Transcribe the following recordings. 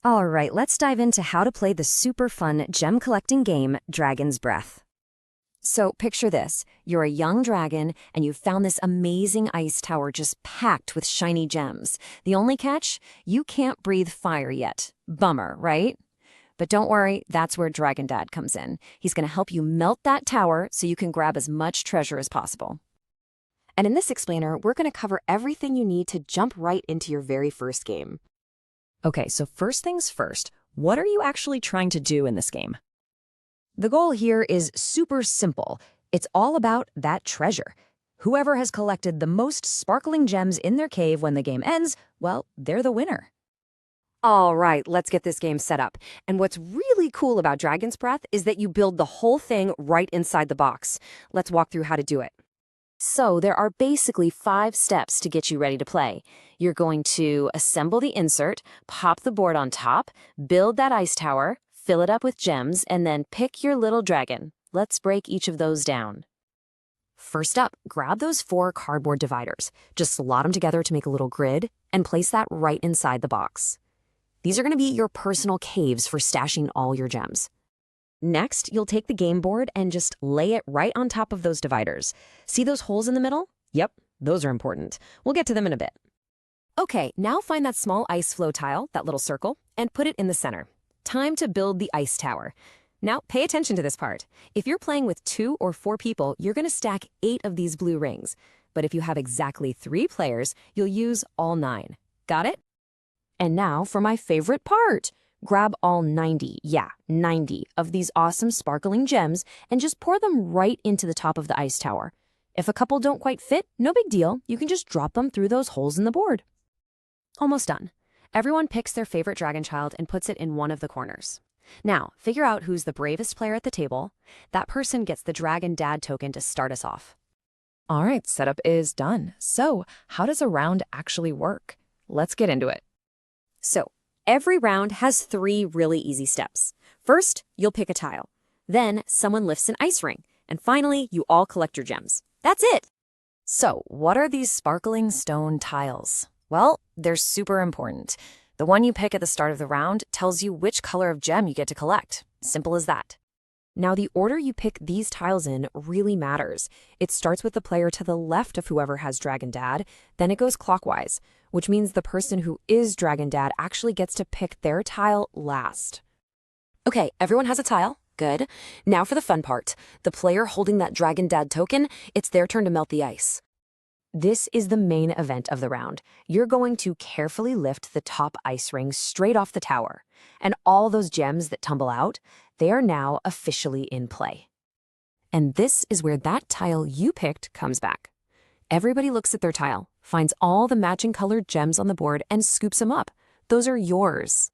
All right, let's dive into how to play the super fun gem collecting game, Dragon's Breath. So picture this. You're a young dragon, and you've found this amazing ice tower just packed with shiny gems. The only catch? You can't breathe fire yet. Bummer, right? But don't worry, that's where Dragon Dad comes in. He's going to help you melt that tower so you can grab as much treasure as possible. And in this explainer, we're going to cover everything you need to jump right into your very first game. Okay, so first things first, what are you actually trying to do in this game? The goal here is super simple. It's all about that treasure. Whoever has collected the most sparkling gems in their cave when the game ends, well, they're the winner. All right, let's get this game set up. And what's really cool about Dragon's Breath is that you build the whole thing right inside the box. Let's walk through how to do it. So there are basically 5 steps to get you ready to play. You're going to assemble the insert, pop the board on top, build that ice tower, fill it up with gems, and then pick your little dragon. Let's break each of those down. First up, grab those 4 cardboard dividers. Just slot them together to make a little grid and place that right inside the box. These are going to be your personal caves for stashing all your gems. Next, you'll take the game board and just lay it right on top of those dividers. See those holes in the middle? Yep, those are important. We'll get to them in a bit. Okay, now find that small ice flow tile, that little circle, and put it in the center. Time to build the ice tower. Now, pay attention to this part. If you're playing with 2 or 4 people, you're going to stack 8 of these blue rings. But if you have exactly 3 players, you'll use all 9. Got it? And now for my favorite part. Grab all 90 of these awesome sparkling gems and just pour them right into the top of the ice tower. If a couple don't quite fit, no big deal. You can just drop them through those holes in the board. Almost done. Everyone picks their favorite dragon child and puts it in one of the corners. Now, figure out who's the bravest player at the table. That person gets the Dragon Dad token to start us off. All right, setup is done. So, how does a round actually work? Let's get into it. So, every round has 3 really easy steps. First, you'll pick a tile. Then, someone lifts an ice ring. And finally, you all collect your gems. That's it! So, what are these sparkling stone tiles? Well, they're super important. The one you pick at the start of the round tells you which color of gem you get to collect. Simple as that. Now, the order you pick these tiles in really matters. It starts with the player to the left of whoever has Dragon Dad, then it goes clockwise, which means the person who is Dragon Dad actually gets to pick their tile last. Okay, everyone has a tile. Good. Now for the fun part. The player holding that Dragon Dad token, it's their turn to melt the ice. This is the main event of the round. You're going to carefully lift the top ice ring straight off the tower. And all those gems that tumble out, they are now officially in play. And this is where that tile you picked comes back. Everybody looks at their tile, finds all the matching colored gems on the board, and scoops them up. Those are yours.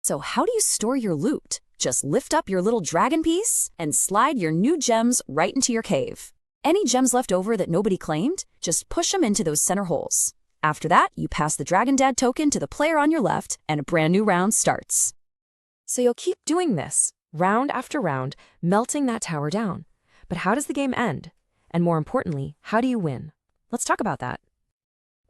So how do you store your loot? Just lift up your little dragon piece and slide your new gems right into your cave. Any gems left over that nobody claimed, just push them into those center holes. After that, you pass the Dragon Dad token to the player on your left, and a brand new round starts. So you'll keep doing this, round after round, melting that tower down. But how does the game end? And more importantly, how do you win? Let's talk about that.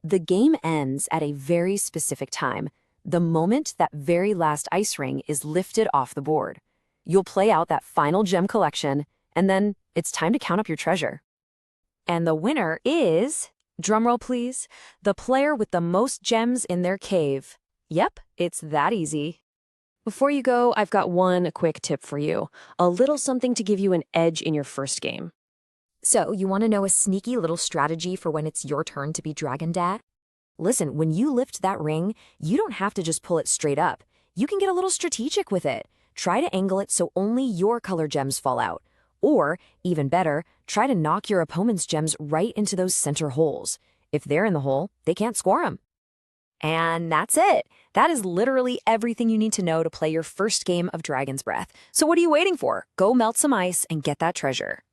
The game ends at a very specific time, the moment that very last ice ring is lifted off the board. You'll play out that final gem collection, and then it's time to count up your treasure. And the winner is, drumroll please, the player with the most gems in their cave. Yep, it's that easy. Before you go, I've got one quick tip for you. A little something to give you an edge in your first game. So, you want to know a sneaky little strategy for when it's your turn to be Dragon Dad? Listen, when you lift that ring, you don't have to just pull it straight up. You can get a little strategic with it. Try to angle it so only your color gems fall out. Or, even better, try to knock your opponent's gems right into those center holes. If they're in the hole, they can't score them. And that's it. That is literally everything you need to know to play your first game of Dragon's Breath. So what are you waiting for? Go melt some ice and get that treasure.